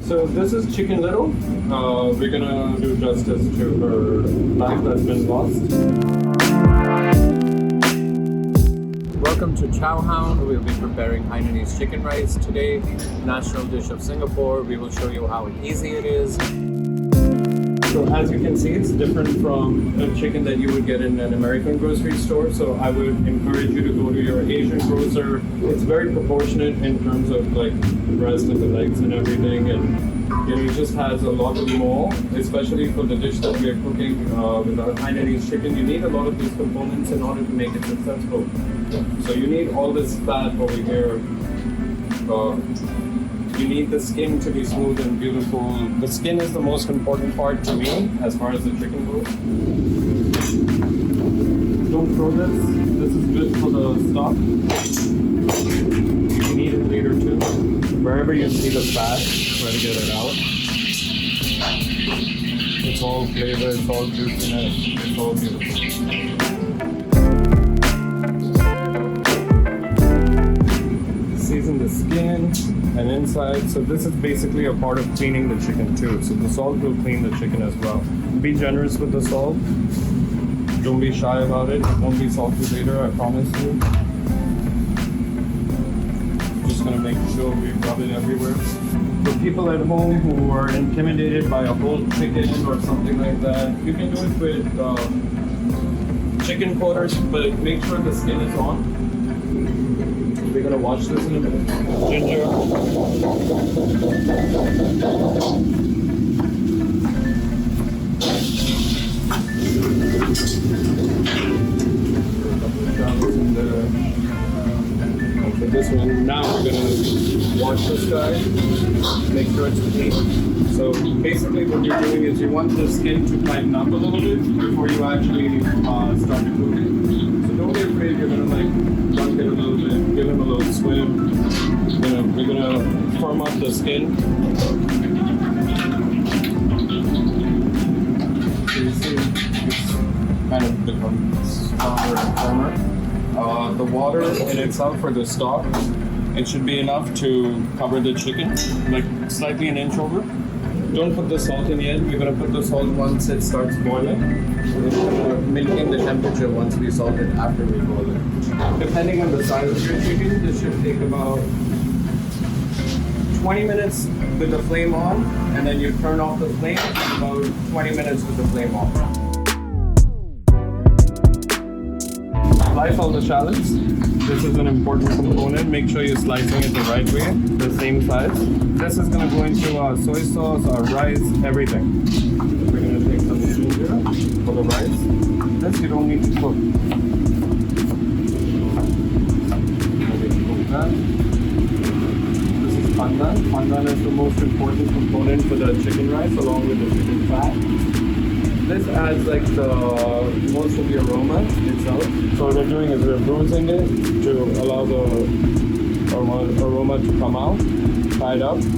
So this is Chicken Little. We're gonna do justice to her life that's been lost. Welcome to Chow Hound. We'll be preparing Hainanese chicken rice today, national dish of Singapore. We will show you how easy it is. So as you can see, it's different from a chicken that you would get in an American grocery store. So I would encourage you to go to your Asian grocer. It's very proportionate in terms of like the breast and the legs and everything. And you know, it just has a lot of more, especially for the dish that we are cooking with our Hainanese chicken. You need a lot of these components in order to make it successful. So you need all this fat over here. You need the skin to be smooth and beautiful. The skin is the most important part to me as far as the chicken goes. Don't throw this. This is good for the stock. You can eat it later too. Wherever you see the fat, try to get it out. It's all flavor, it's all juiciness, it's all beautiful. Season the skin and inside. So this is basically a part of cleaning the chicken too. So the salt will clean the chicken as well. Be generous with the salt. Don't be shy about it. It won't be salty later, I promise you. Just gonna make sure we rub it everywhere. For people at home who are intimidated by a whole chicken or something like that, you can do it with chicken quarters, but make sure the skin is on. We're gonna wash this in a minute. Ginger. Okay, this one. Now we're gonna wash this guy. Make sure it's clean. So basically, what you're doing is you want the skin to tighten up a little bit before you actually start to cook it. So don't be afraid. You're gonna like dunk it a little bit, give him a little swim. We're gonna firm up the skin. So you see, it's kind of becomes stronger and firmer. The water in itself for the stock, it should be enough to cover the chicken, like slightly an inch over. Don't put the salt in yet. We're gonna put the salt once it starts boiling. We're gonna maintain the temperature once we salt it after we boil it. Depending on the size of your chicken, this should take about 20 minutes with the flame on, and then you turn off the flame, about 20 minutes with the flame off. Slice all the shallots. This is an important component. Make sure you're slicing it the right way, the same size. This is going to go into our soy sauce, our rice, everything. We're going to take some ginger for the rice. This you don't need to cook. This is pandan. Pandan is the most important component for the chicken rice along with the chicken fat. This adds like the most of the aroma itself. So what we're doing is we're bruising it to allow the aroma to come out, tied up. So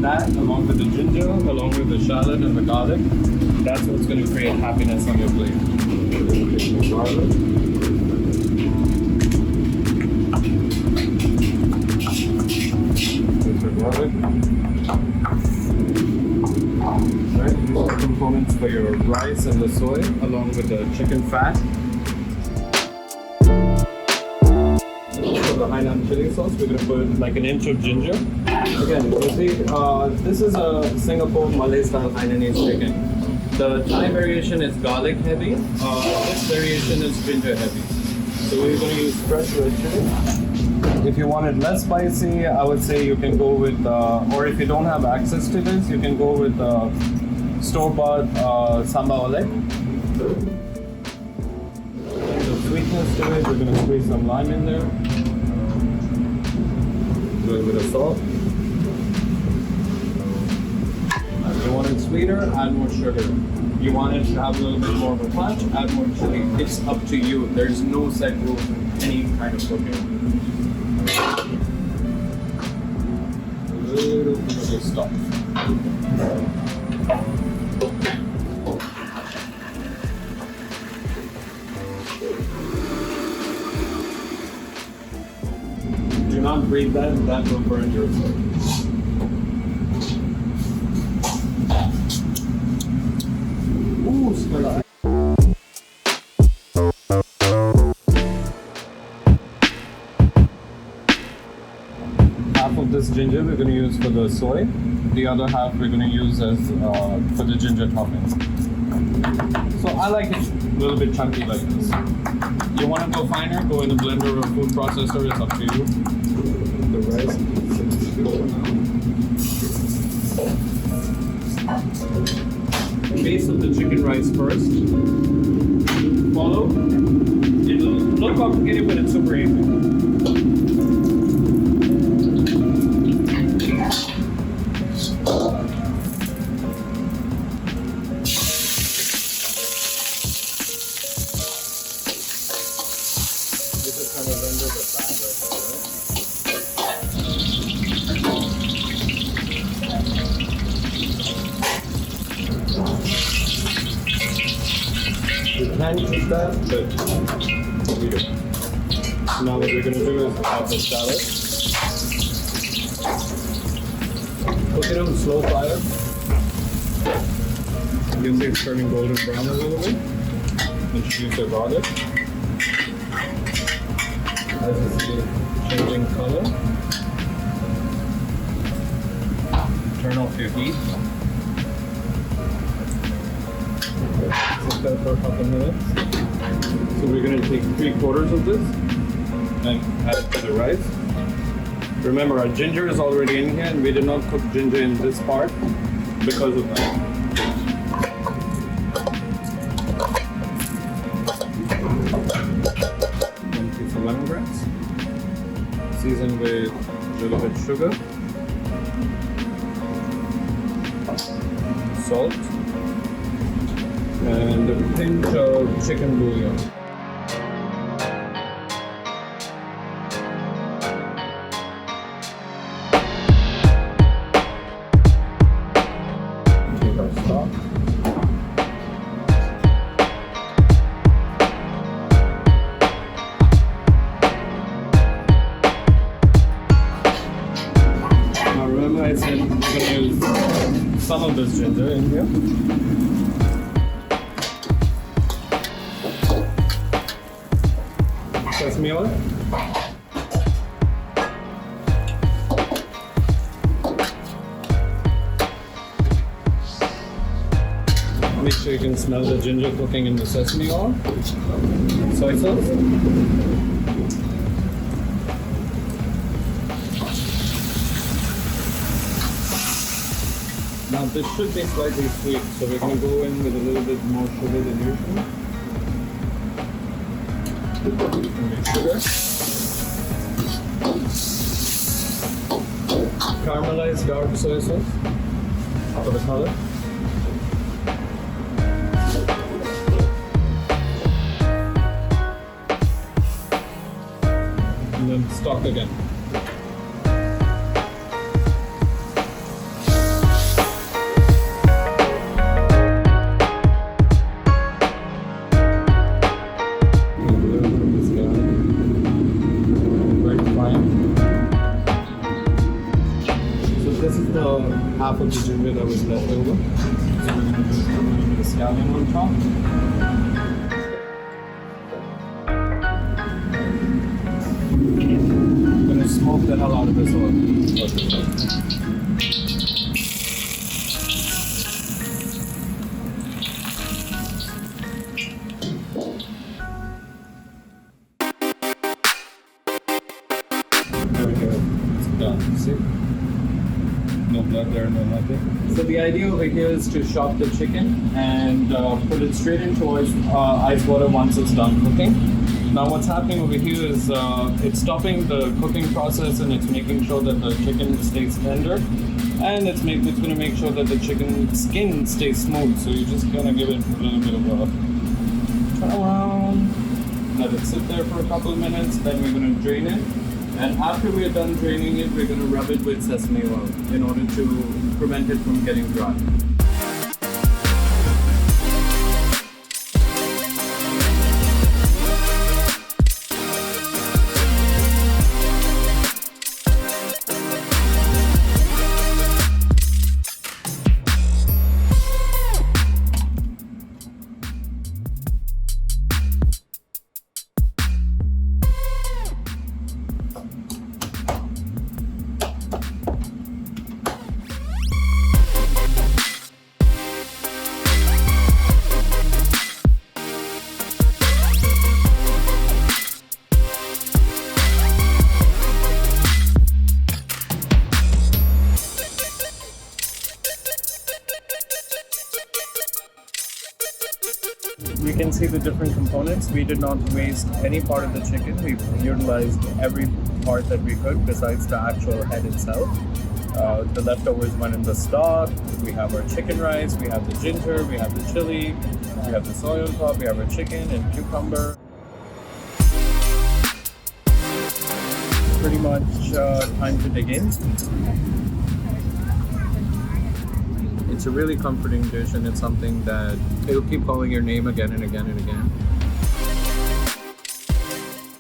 that along with the ginger, along with the shallot and the garlic, that's what's going to create happiness on your plate. We're going to take some garlic. Take the garlic. Right, these are components for your rice and the soy, along with the chicken fat. For the Hainan chili sauce, we're going to put like an inch of ginger. Again, you see, this is a Singapore Malay style Hainanese chicken. The Thai variation is garlic heavy. This variation is ginger heavy. So we're going to use fresh red chili. If you want it less spicy, I would say you can go with, or if you don't have access to this, you can go with store-bought sambal olek. The sweetness to it, we're going to squeeze some lime in there. A little bit of salt. If you want it sweeter, add more sugar. You want it to have a little bit more of a punch, add more chili. It's up to you. There's no set rules in any kind of cooking. A little bit of this stuff. Do not breathe that, and that will burn your throat. Ooh, spicy. Half of this ginger we're going to use for the soy. The other half we're going to use as for the ginger topping. So I like it a little bit chunky like this. You want to go finer, go in the blender or food processor, it's up to you. The rice is base of the chicken rice first. Follow. It'll look complicated, but it's super easy. You can use that, but we do. Now what we're going to do is add the shallot. Cook it on slow fire. You can see it's turning golden brown a little bit. Introduce the garlic. As you see, changing color. Turn off your heat. Sit there for a couple minutes. So we're going to take 3/4 of this and add it to the rice. Remember, our ginger is already in here, and we did not cook ginger in this part because of that. 1 piece of lemongrass. Season with a little bit sugar, salt, and a pinch of chicken bouillon. Take our stock. Now remember I said we're going to use some of this ginger in here. Sesame oil. Make sure you can smell the ginger cooking in the sesame oil. Soy sauce. Now this should be slightly sweet, so we're going to go in with a little bit more sugar than usual. Sugar, caramelized dark soy sauce for the color, and then stock again. This is the half of the ginger that was left over. So we're going to do a little bit of scallion on top. I'm going to smoke the hell out of this oil. There we go. It's done. See? No blood there, no nothing. So the idea over here is to chop the chicken and put it straight into ice water once it's done cooking. Now what's happening over here is it's stopping the cooking process, and it's making sure that the chicken stays tender, and it's going to make sure that the chicken skin stays smooth. So you're just going to give it a little bit of a turn around, let it sit there for a couple of minutes, then we're going to drain it. And after we're done draining it, we're going to rub it with sesame oil in order to prevent it from getting dry. can see the different components. We did not waste any part of the chicken. We utilized every part that we could besides the actual head itself. The leftovers went in the stock. We have our chicken rice, we have the ginger, we have the chili, we have the soy on top, we have our chicken and cucumber. Pretty much time to dig in. It's a really comforting dish, and it's something that it'll keep calling your name again and again and again.